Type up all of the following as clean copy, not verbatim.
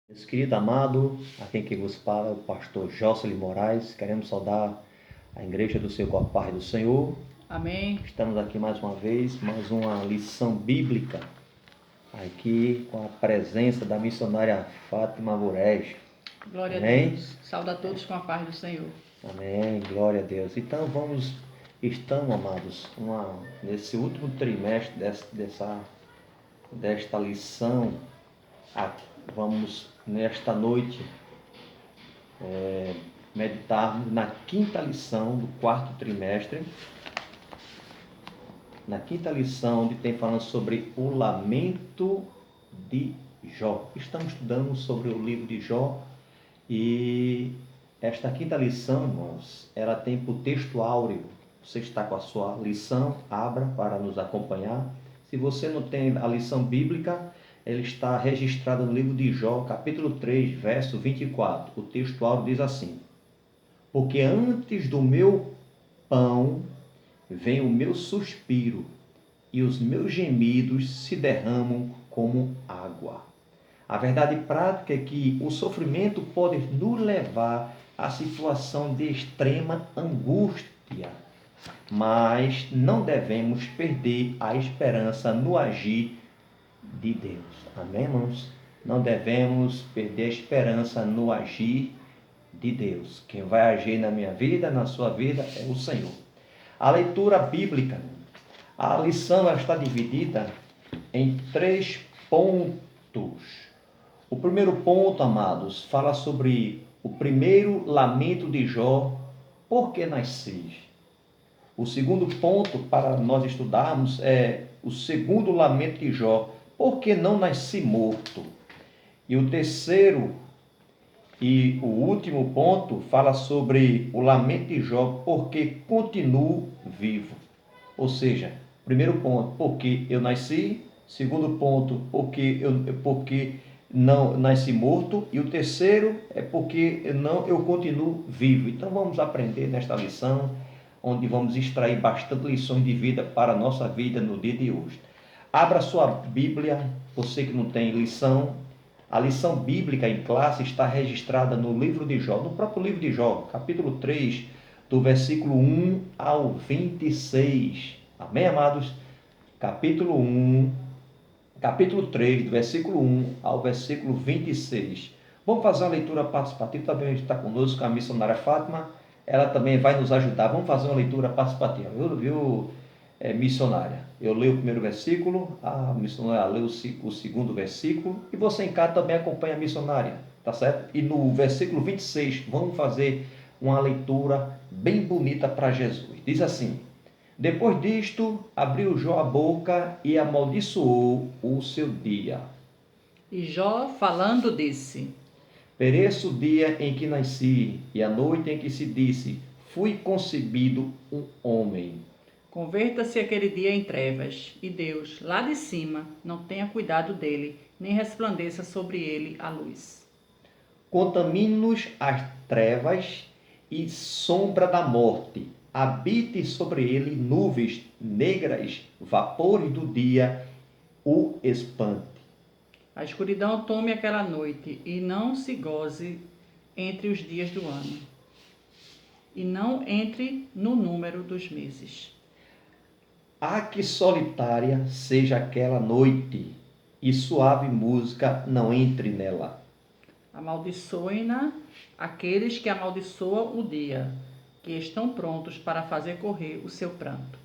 Meus queridos amados, aqui quem vos fala é o pastor Jocelyn Moraes. Queremos saudar a igreja do Senhor com a paz do Senhor. Amém. Estamos aqui mais uma vez, mais uma lição bíblica, aqui com a presença da missionária Fátima Burés. Glória Amém? a Deus. Saúde a todos com a paz do Senhor. Amém, glória a Deus. Então estamos, amados, nesse último trimestre desta lição. Vamos nesta noite meditarmos na quinta lição do quarto trimestre. Na quinta lição, onde tem falando sobre o lamento de Jó. Estamos estudando sobre o livro de Jó e esta quinta lição, irmãos, ela tem por texto áureo. Você está com a sua lição, abra para nos acompanhar. Se você não tem a lição bíblica, ela está registrada no livro de Jó, capítulo 3, verso 24. O texto áureo diz assim: porque antes do meu pão vem o meu suspiro, e os meus gemidos se derramam como água. A verdade prática é que o sofrimento pode nos levar à situação de extrema angústia, mas não devemos perder a esperança no agir de Deus. Amém, irmãos? Não devemos perder a esperança no agir de Deus. Quem vai agir na minha vida, na sua vida, é o Senhor. A leitura bíblica, a lição está dividida em 3 pontos. O primeiro ponto, amados, fala sobre o primeiro lamento de Jó, por que nasci? O segundo ponto para nós estudarmos é o segundo lamento de Jó, por que não nasci morto? E o terceiro e o último ponto fala sobre o lamento de Jó, porque continuo vivo. Ou seja, primeiro ponto, porque eu nasci. Segundo ponto, porque não nasci morto. E o terceiro é porque eu continuo vivo. Então vamos aprender nesta lição, onde vamos extrair bastante lições de vida para a nossa vida no dia de hoje. Abra sua Bíblia, você que não tem lição. A lição bíblica em classe está registrada no livro de Jó, no próprio livro de Jó, capítulo 3, do versículo 1 ao 26. Amém, amados? Capítulo 3, do versículo 1 ao versículo 26. Vamos fazer uma leitura participativa. Também está conosco a missionária Fátima. Ela também vai nos ajudar. Vamos fazer uma leitura participativa. Viu, missionária? Eu leio o primeiro versículo, a missionária lê o segundo versículo, e você em casa também acompanha a missionária, tá certo? E no versículo 26, vamos fazer uma leitura bem bonita para Jesus. Diz assim: depois disto, abriu Jó a boca e amaldiçoou o seu dia. E Jó, falando, disse: pereço o dia em que nasci, e a noite em que se disse, fui concebido um homem. Converta-se aquele dia em trevas, e Deus, lá de cima, não tenha cuidado dele, nem resplandeça sobre ele a luz. Contamine-nos as trevas e sombra da morte. Habite sobre ele nuvens negras, vapores do dia o espante. A escuridão tome aquela noite, e não se goze entre os dias do ano, e não entre no número dos meses. Que solitária seja aquela noite, e suave música não entre nela. Amaldiçoem-na aqueles que amaldiçoam o dia, que estão prontos para fazer correr o seu pranto.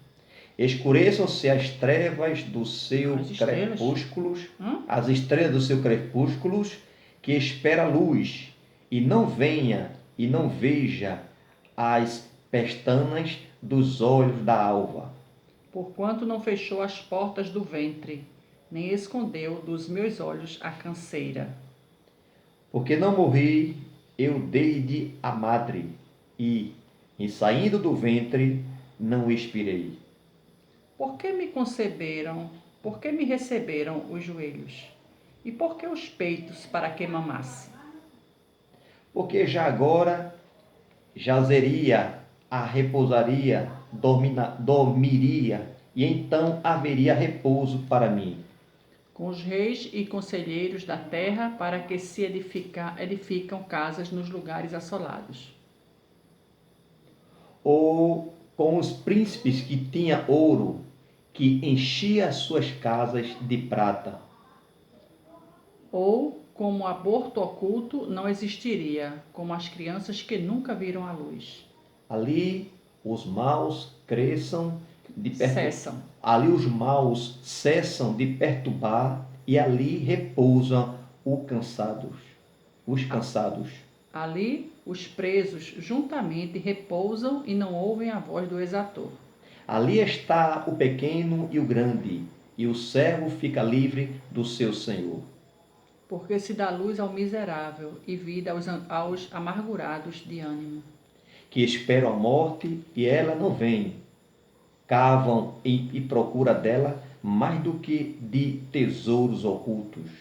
Escureçam-se as trevas do seu crepúsculo, as estrelas do seu crepúsculo, que espera a luz, e não venha e não veja as pestanas dos olhos da alva. Porquanto não fechou as portas do ventre, nem escondeu dos meus olhos a canseira. Porque não morri eu desde a madre, e, em saindo do ventre, não expirei. Por que me conceberam? Por que me receberam os joelhos? E por que os peitos para que mamasse? Porque já agora jazeria, repousaria, dormiria, e então haveria repouso para mim. com os reis e conselheiros da terra, para que se edificam casas nos lugares assolados. Ou com os príncipes que tinha ouro, que enchia as suas casas de prata. Ou como aborto oculto não existiria, como as crianças que nunca viram a luz. Ali os maus Cessam. Ali os maus cessam de perturbar e ali repousam os cansados. Ali os presos juntamente repousam e não ouvem a voz do exator. Ali está o pequeno e o grande, e o servo fica livre do seu senhor. Porque se dá luz ao miserável e vida aos amargurados de ânimo. Que esperam a morte e ela não vem. Cavam e procuram dela mais do que de tesouros ocultos.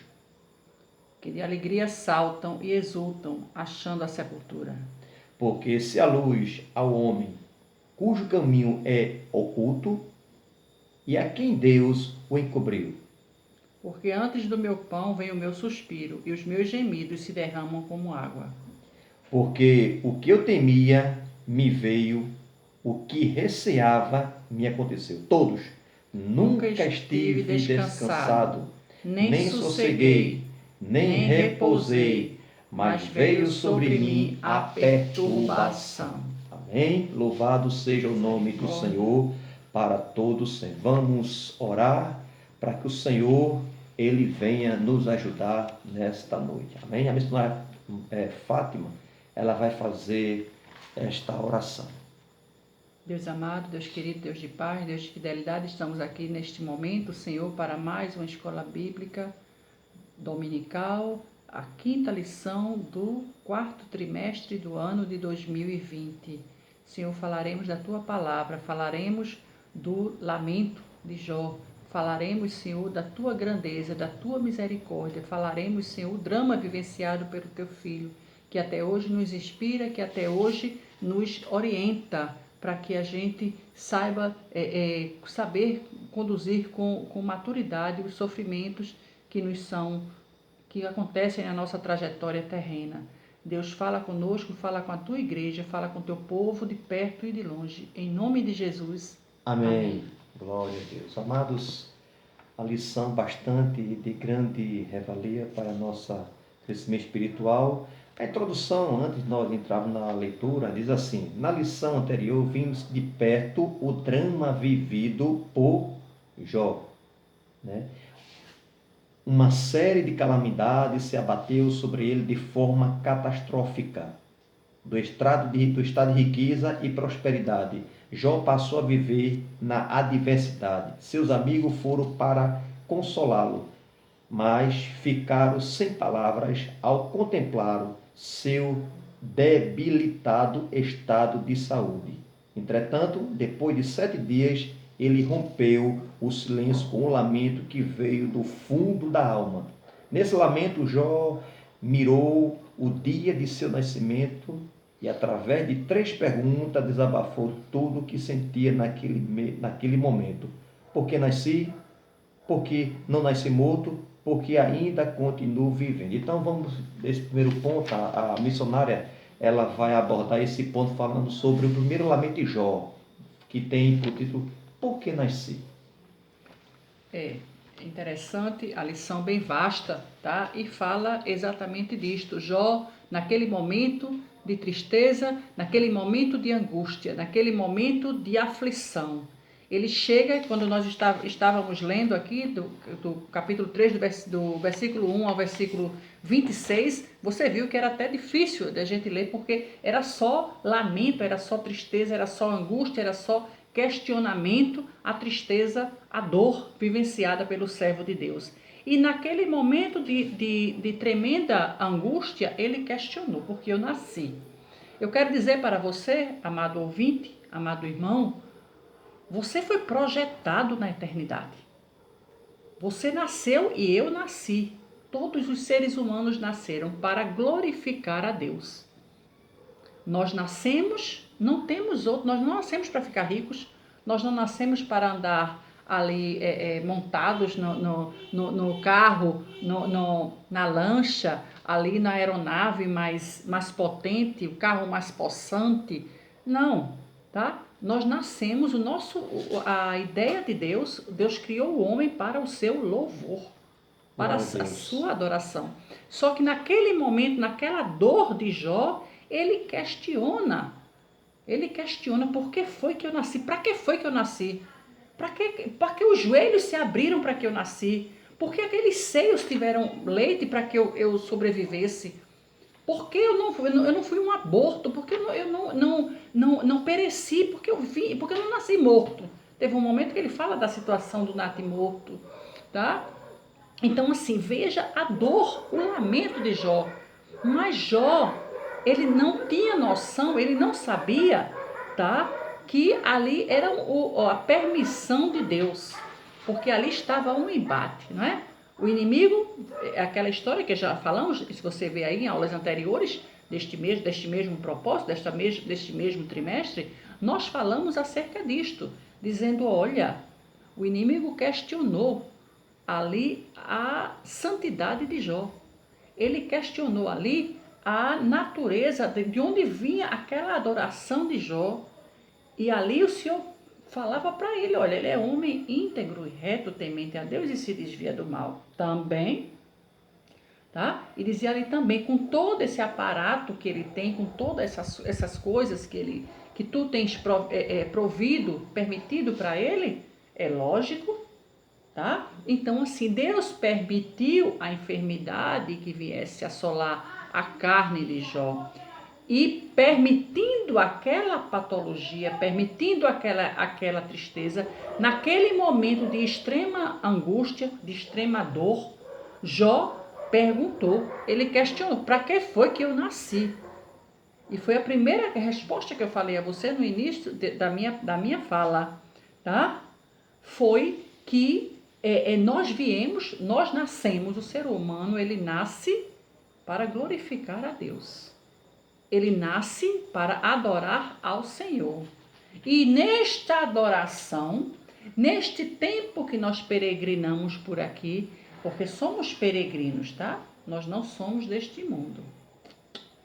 Que de alegria saltam e exultam, achando a sepultura. Porque se a luz ao homem, cujo caminho é oculto, e a quem Deus o encobriu. Porque antes do meu pão vem o meu suspiro, e os meus gemidos se derramam como água. Porque o que eu temia me veio, o que receava me aconteceu. Todos. Nunca estive descansado, nem sosseguei, nem repousei, mas veio sobre mim a perturbação. Amém? Louvado seja o nome do Senhor para todos sempre. Vamos orar para que o Senhor, Ele venha nos ajudar nesta noite. Amém? A missionária Fátima, ela vai fazer esta oração. Deus amado, Deus querido, Deus de paz, Deus de fidelidade, estamos aqui neste momento, Senhor, para mais uma escola bíblica dominical, a 5ª lição do 4º trimestre do ano de 2020. Senhor, falaremos da Tua palavra, falaremos do lamento de Jó, falaremos, Senhor, da Tua grandeza, da Tua misericórdia, falaremos, Senhor, o drama vivenciado pelo Teu Filho, que até hoje nos inspira, que até hoje nos orienta, para que a gente saiba saber conduzir com maturidade os sofrimentos que acontecem na nossa trajetória terrena. Deus, fala conosco, fala com a Tua igreja, fala com o Teu povo de perto e de longe. Em nome de Jesus. Amém. Amém. Glória a Deus. Amados, a lição bastante de grande revalia para nosso crescimento espiritual. A introdução, antes de nós entrarmos na leitura, diz assim: na lição anterior vimos de perto o drama vivido por Jó, né? Uma série de calamidades se abateu sobre ele de forma catastrófica. Do estado de riqueza e prosperidade, Jó passou a viver na adversidade. Seus amigos foram para consolá-lo, mas ficaram sem palavras ao contemplar seu debilitado estado de saúde. Entretanto, depois de 7 dias, ele rompeu o silêncio com um lamento que veio do fundo da alma. Nesse lamento, Jó mirou o dia de seu nascimento e, através de 3 perguntas, desabafou tudo o que sentia naquele momento. Por que nasci? Por que não nasci morto? Porque ainda continuo vivendo. Então vamos, nesse primeiro ponto, a missionária, ela vai abordar esse ponto falando sobre o primeiro lamento de Jó, que tem por título Por que nasci? É interessante, a lição bem vasta, tá? E fala exatamente disto. Jó, naquele momento de tristeza, naquele momento de angústia, naquele momento de aflição, ele chega, quando nós estávamos lendo aqui, do capítulo 3, do versículo 1 ao versículo 26, você viu que era até difícil da gente ler, porque era só lamento, era só tristeza, era só angústia, era só questionamento, a tristeza, a dor vivenciada pelo servo de Deus. E naquele momento de tremenda angústia, ele questionou: por que eu nasci? Eu quero dizer para você, amado ouvinte, amado irmão, você foi projetado na eternidade. Você nasceu e eu nasci. Todos os seres humanos nasceram para glorificar a Deus. Nós nascemos, não temos outro, nós não nascemos para ficar ricos, nós não nascemos para andar ali montados no carro, na lancha, ali na aeronave mais potente, o carro mais possante. Não, tá? Nós nascemos, a ideia de Deus, Deus criou o homem para o seu louvor, para a sua adoração. Só que naquele momento, naquela dor de Jó, ele questiona por que foi que eu nasci, para que foi que eu nasci, para que os joelhos se abriram para que eu nasci, por que aqueles seios tiveram leite para que eu sobrevivesse, por que eu não fui um aborto, porque eu não pereci, porque porque eu não nasci morto. Teve um momento que ele fala da situação do natimorto, tá? Então, assim, veja a dor, o lamento de Jó. Mas Jó, ele não tinha noção, ele não sabia, tá? Que ali era a permissão de Deus. Porque ali estava um embate, não é? O inimigo, aquela história que já falamos, se você vê aí em aulas anteriores, deste mesmo propósito, deste mesmo trimestre, nós falamos acerca disto, dizendo, olha, o inimigo questionou ali a santidade de Jó. Ele questionou ali a natureza, de onde vinha aquela adoração de Jó. E ali o Senhor falava para ele, olha, ele é homem íntegro e reto, temente a Deus e se desvia do mal. Também, tá? E dizia ali também, com todo esse aparato que ele tem, com todas essas coisas que tu tens provido, permitido para ele, é lógico, tá? Então, assim, Deus permitiu a enfermidade que viesse assolar a carne de Jó. E permitindo aquela patologia, permitindo aquela tristeza, naquele momento de extrema angústia, de extrema dor, Jó perguntou, ele questionou, para que foi que eu nasci? E foi a primeira resposta que eu falei a você no início da minha fala, tá? Foi que nós nascemos, o ser humano, ele nasce para glorificar a Deus. Ele nasce para adorar ao Senhor. E nesta adoração, neste tempo que nós peregrinamos por aqui, porque somos peregrinos, tá? Nós não somos deste mundo.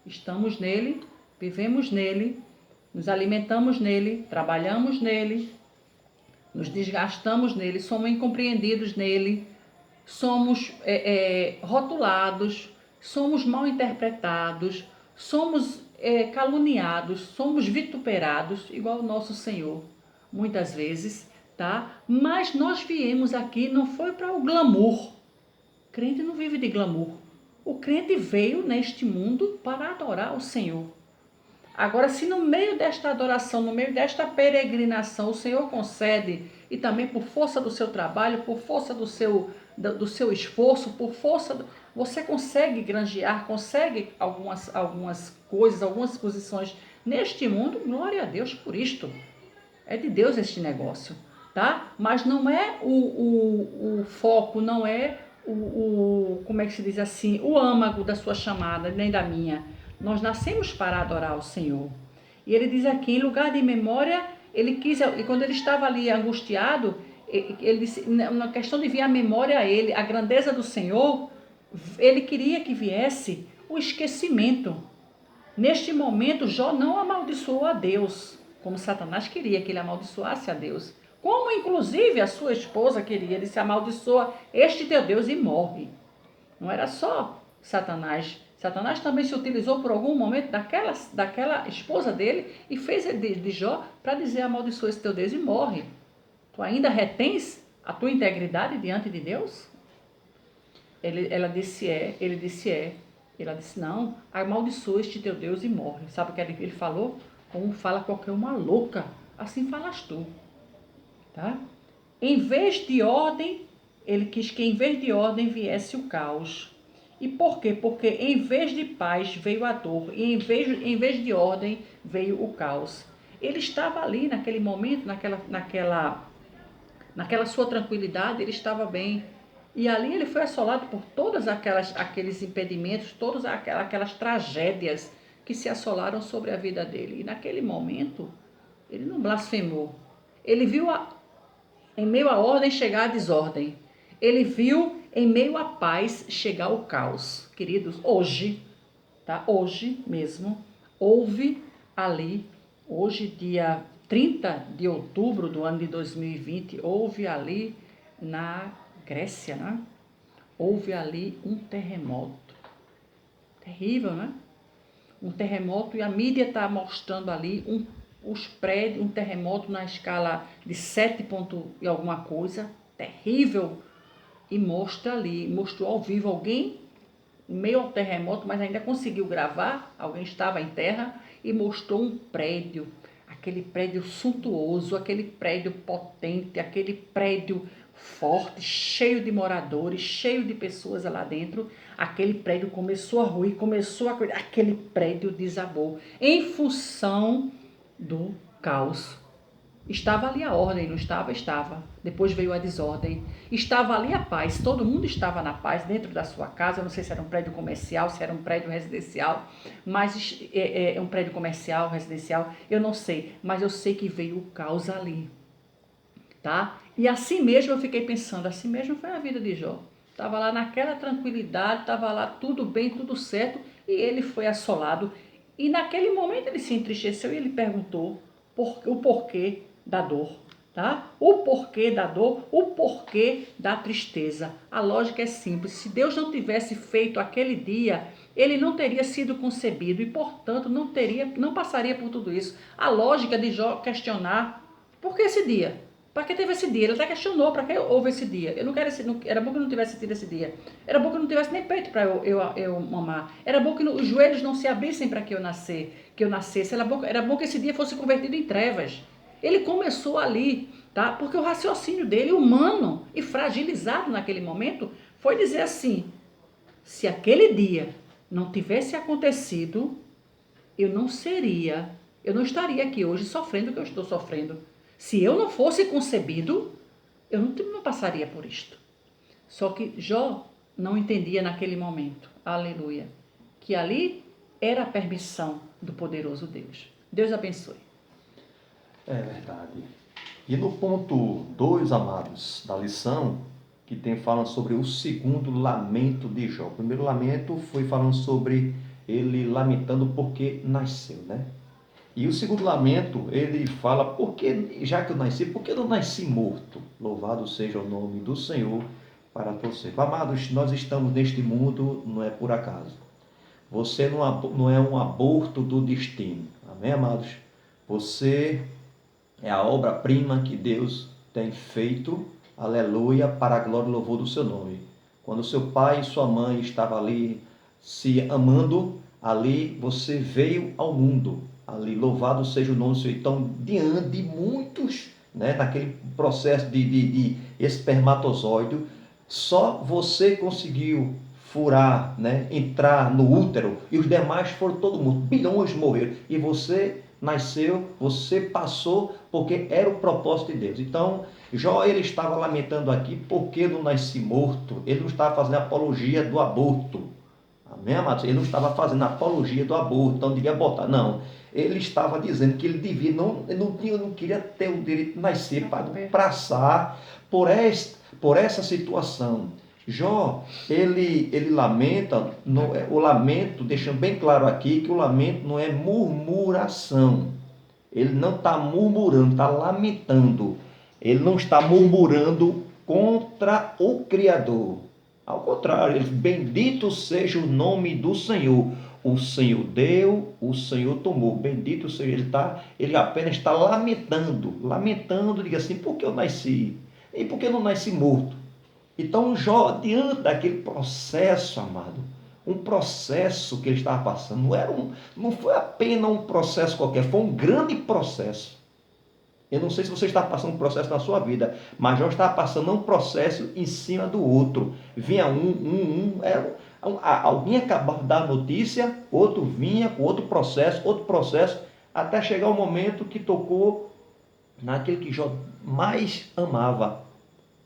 Estamos nele, vivemos nele, nos alimentamos nele, trabalhamos nele, nos desgastamos nele, somos incompreendidos nele, somos rotulados, somos mal interpretados, somos caluniados, somos vituperados, igual o nosso Senhor, muitas vezes, tá? Mas nós viemos aqui, não foi para o glamour. O crente não vive de glamour. O crente veio neste mundo para adorar o Senhor. Agora, se no meio desta adoração, no meio desta peregrinação, o Senhor concede, e também por força do seu trabalho, por força do seu esforço, por força, você consegue granjear, consegue algumas coisas, algumas posições neste mundo, glória a Deus por isto. É de Deus este negócio, tá? Mas não é o foco, não é como é que se diz assim, o âmago da sua chamada, nem da minha. Nós nascemos para adorar o Senhor. E ele diz aqui, em lugar de memória, ele quis, e quando ele estava ali angustiado, ele disse, na questão de vir a memória a ele, a grandeza do Senhor, ele queria que viesse o esquecimento. Neste momento, Jó não amaldiçoou a Deus, como Satanás queria que ele amaldiçoasse a Deus. Como, inclusive, a sua esposa queria, ele se amaldiçoa este teu Deus e morre. Não era só Satanás. Satanás também se utilizou por algum momento daquela esposa dele e fez de Jó para dizer, amaldiçoa esse teu Deus e morre. Tu ainda retens a tua integridade diante de Deus? Ela disse ele disse Ela disse, não, amaldiçoa este teu Deus e morre. Sabe o que ele falou? Como fala qualquer uma louca, assim falas tu. Tá? Em vez de ordem, ele quis que em vez de ordem viesse o caos. E por quê? Porque em vez de paz veio a dor, e em vez de ordem veio o caos. Ele estava ali naquele momento, naquela sua tranquilidade, ele estava bem. E ali ele foi assolado por todos aqueles impedimentos, todas aquelas tragédias que se assolaram sobre a vida dele. E naquele momento, ele não blasfemou. Ele viu em meio à ordem chegar a desordem. Ele viu em meio à paz chegar o caos. Queridos, hoje, tá? Hoje mesmo, houve ali, hoje dia 30 de outubro do ano de 2020, houve ali na Grécia, né? Houve ali um terremoto. Terrível, né? Um terremoto, e a mídia está mostrando ali os prédios, um terremoto na escala de 7 ponto e alguma coisa, terrível, e mostra ali, mostrou ao vivo alguém em meio ao terremoto, mas ainda conseguiu gravar, alguém estava em terra e mostrou um prédio, aquele prédio suntuoso, aquele prédio potente, aquele prédio forte, cheio de moradores, cheio de pessoas lá dentro. Aquele prédio começou a ruir, aquele prédio desabou em função do caos. Estava ali a ordem, não estava? Estava. Depois veio a desordem. Estava ali a paz, todo mundo estava na paz dentro da sua casa. Eu não sei se era um prédio comercial, se era um prédio residencial, mas é um prédio comercial, residencial, eu não sei. Mas eu sei que veio o caos ali, tá? E assim mesmo eu fiquei pensando, assim mesmo foi a vida de Jó. Estava lá naquela tranquilidade, estava lá tudo bem, tudo certo, e ele foi assolado. E naquele momento ele se entristeceu e ele perguntou o porquê da dor, tá? O porquê da dor, o porquê da tristeza. A lógica é simples. Se Deus não tivesse feito aquele dia, ele não teria sido concebido e, portanto, não passaria por tudo isso. A lógica de Jó questionar por que esse dia? Para que teve esse dia? Ele até questionou para que houve esse dia. Eu não quero era bom que não tivesse tido esse dia. Era bom que não tivesse nem peito para eu mamar. Era bom que os joelhos não se abrissem para que eu nascesse. Era bom que esse dia fosse convertido em trevas. Ele começou ali, tá? Porque o raciocínio dele, humano e fragilizado naquele momento, foi dizer assim: se aquele dia não tivesse acontecido, eu não estaria aqui hoje sofrendo o que eu estou sofrendo. Se eu não fosse concebido, eu não passaria por isto. Só que Jó não entendia naquele momento, aleluia, que ali era a permissão do poderoso Deus. Deus abençoe. É verdade. E no ponto 2, amados, da lição, que tem falando sobre o segundo lamento de Jó. O primeiro lamento foi falando sobre ele lamentando porque nasceu, né? E o segundo lamento, ele fala, já que eu nasci, por que eu não nasci morto? Louvado seja o nome do Senhor para todos sempre. Amados, nós estamos neste mundo, não é por acaso. Você não é um aborto do destino. Amém, amados? Você é a obra-prima que Deus tem feito, aleluia, para a glória e louvor do seu nome. Quando seu pai e sua mãe estavam ali se amando, ali você veio ao mundo. Ali, louvado seja o nome do Senhor. Então, diante de muitos, né, naquele processo de espermatozoide, só você conseguiu furar, né, entrar no útero, e os demais foram todo mundo, bilhões morreram, e você nasceu, você passou, porque era o propósito de Deus. Então, Jó, ele estava lamentando aqui, porque não nasci morto, ele não estava fazendo apologia do aborto. Amém, amados? Ele não estava fazendo apologia do aborto, então devia botar, não. Ele estava dizendo que ele devia, não queria ter o direito de nascer para passar por essa situação. Jó, ele lamenta, o lamento, deixando bem claro aqui que o lamento não é murmuração. Ele não está murmurando, está lamentando. Ele não está murmurando contra o Criador. Ao contrário, ele, bendito seja o nome do Senhor. O Senhor deu, o Senhor tomou. Bendito seja, ele apenas está lamentando, diga assim, por que eu nasci? E por que eu não nasci morto? Então Jó, diante daquele processo, amado, um processo que ele estava passando, não foi apenas um processo qualquer, foi um grande processo. Eu não sei se você está passando um processo na sua vida, mas Jó estava passando um processo em cima do outro. Vinha alguém acabava de dar a notícia, outro vinha com outro processo, até chegar o momento que tocou naquele que Jó mais amava,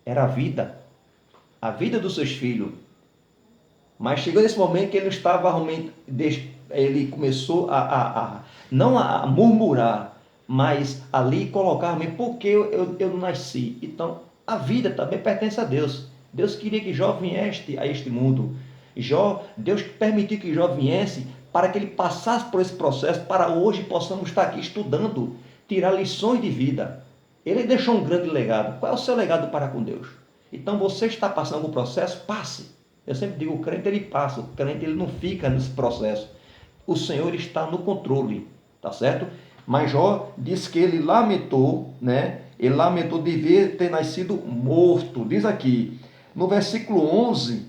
era a vida dos seus filhos. Mas chegou nesse momento que ele não estava realmente, ele começou não a murmurar, mas ali colocar, por que eu não nasci? Então, a vida também pertence a Deus. Deus queria que Jó viesse a este mundo. Deus permitiu que Jó viesse para que ele passasse por esse processo, para hoje possamos estar aqui estudando, tirar lições de vida. Ele deixou um grande legado. Qual é o seu legado para com Deus? Então você está passando algum processo? Passe. Eu sempre digo, o crente ele passa, o crente ele não fica nesse processo. O Senhor está no controle, tá certo? Mas Jó disse que ele lamentou, né? Ele lamentou de ter nascido morto. Diz aqui, no versículo 11,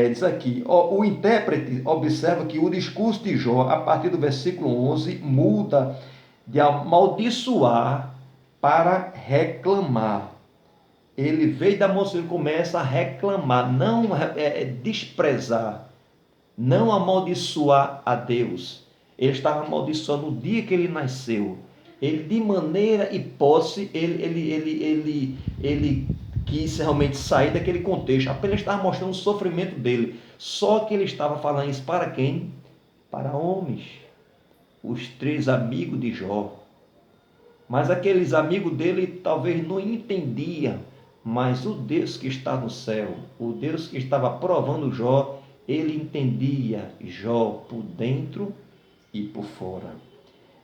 diz aqui, o intérprete observa que o discurso de Jó, a partir do versículo 11, muda de amaldiçoar para reclamar. Ele veio da moça, ele começa a reclamar, não desprezar, não amaldiçoar a Deus. Ele estava amaldiçoando o dia que ele nasceu. Ele, de maneira e posse, ele quis realmente sair daquele contexto. Apenas estava mostrando o sofrimento dele. Só que ele estava falando isso para quem? Para homens. Os 3 amigos de Jó. Mas aqueles amigos dele talvez não entendiam. Mas o Deus que está no céu, o Deus que estava provando Jó, ele entendia Jó por dentro e por fora.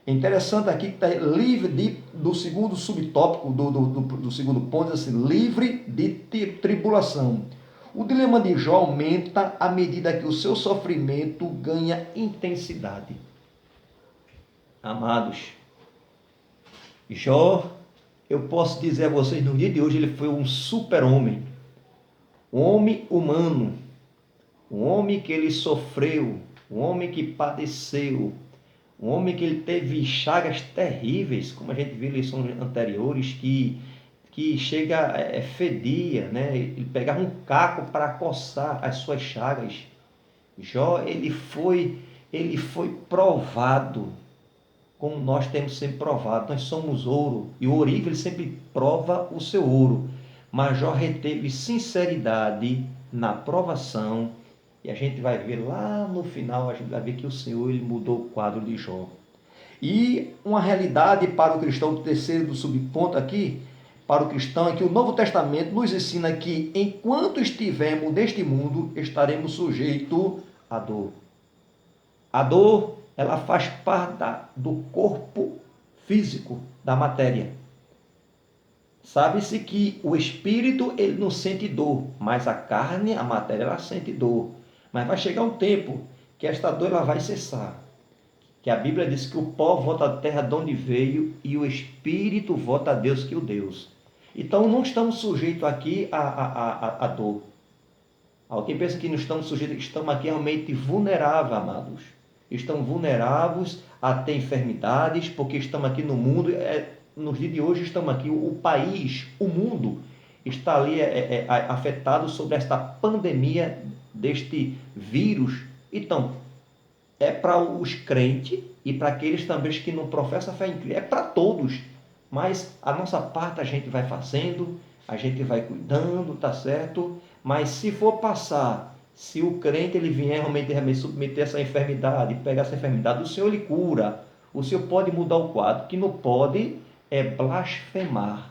É interessante aqui que está livre do segundo subtópico, do segundo ponto, assim, livre de tribulação. O dilema de Jó aumenta à medida que o seu sofrimento ganha intensidade. Amados, Jó, eu posso dizer a vocês, no dia de hoje ele foi um super-homem, um homem humano, um homem que ele sofreu, um homem que padeceu, um homem que ele teve chagas terríveis, como a gente viu em lições anteriores, que chega, fedia, né? Ele pegava um caco para coçar as suas chagas. Jó, ele foi provado, como nós temos sempre provado. Nós somos ouro, e o ourives ele sempre prova o seu ouro. Mas Jó reteve sinceridade na provação, e a gente vai ver lá no final, a gente vai ver que o Senhor ele mudou o quadro de Jó. E uma realidade para o cristão, o terceiro do subponto aqui, para o cristão, é que o Novo Testamento nos ensina que enquanto estivermos neste mundo, estaremos sujeitos à dor. A dor, ela faz parte do corpo físico, da matéria. Sabe-se que o espírito ele não sente dor, mas a carne, a matéria, ela sente dor. Mas vai chegar um tempo que esta dor ela vai cessar. Que a Bíblia diz que o pó volta à terra de onde veio e o espírito volta a Deus que o Deus. Então não estamos sujeitos aqui à dor. Alguém pensa que não estamos sujeitos, estamos aqui realmente vulneráveis, amados. Estamos vulneráveis a ter enfermidades, porque estamos aqui no mundo, nos dias de hoje estamos aqui, o país, o mundo está ali afetado sobre esta pandemia deste vírus. Então, é para os crentes e para aqueles também que não professam a fé em Cristo, é para todos. Mas a nossa parte a gente vai fazendo, a gente vai cuidando, tá certo? Mas se for passar, se o crente ele vier realmente submeter essa enfermidade, pegar essa enfermidade, o Senhor lhe cura. O Senhor pode mudar o quadro. O que não pode é blasfemar.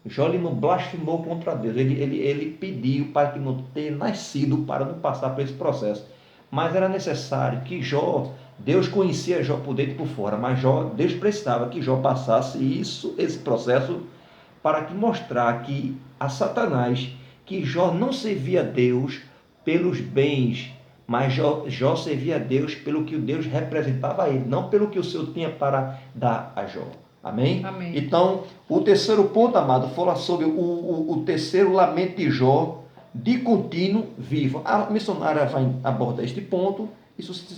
Jó ele não blasfemou contra Deus. Ele pediu para que não tenha nascido, para não passar por esse processo. Mas era necessário que Jó, Deus conhecia Jó por dentro e por fora, mas Deus precisava que Jó passasse esse processo para que mostrar que a Satanás que Jó não servia a Deus pelos bens, mas Jó servia a Deus pelo que o Deus representava a ele, não pelo que o Senhor tinha para dar a Jó. Amém? Amém. Então, o terceiro ponto, amado, fala sobre o terceiro lamento de Jó, de contínuo vivo. A missionária vai abordar este ponto,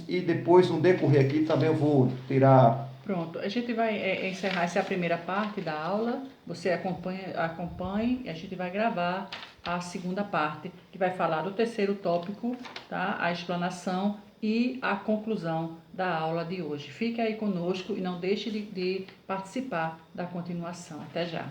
e depois, no decorrer aqui, também eu vou tirar... Pronto, a gente vai encerrar essa primeira parte da aula, você acompanhe e a gente vai gravar a segunda parte, que vai falar do terceiro tópico, tá? A explanação e a conclusão da aula de hoje. Fique aí conosco e não deixe de participar da continuação. Até já!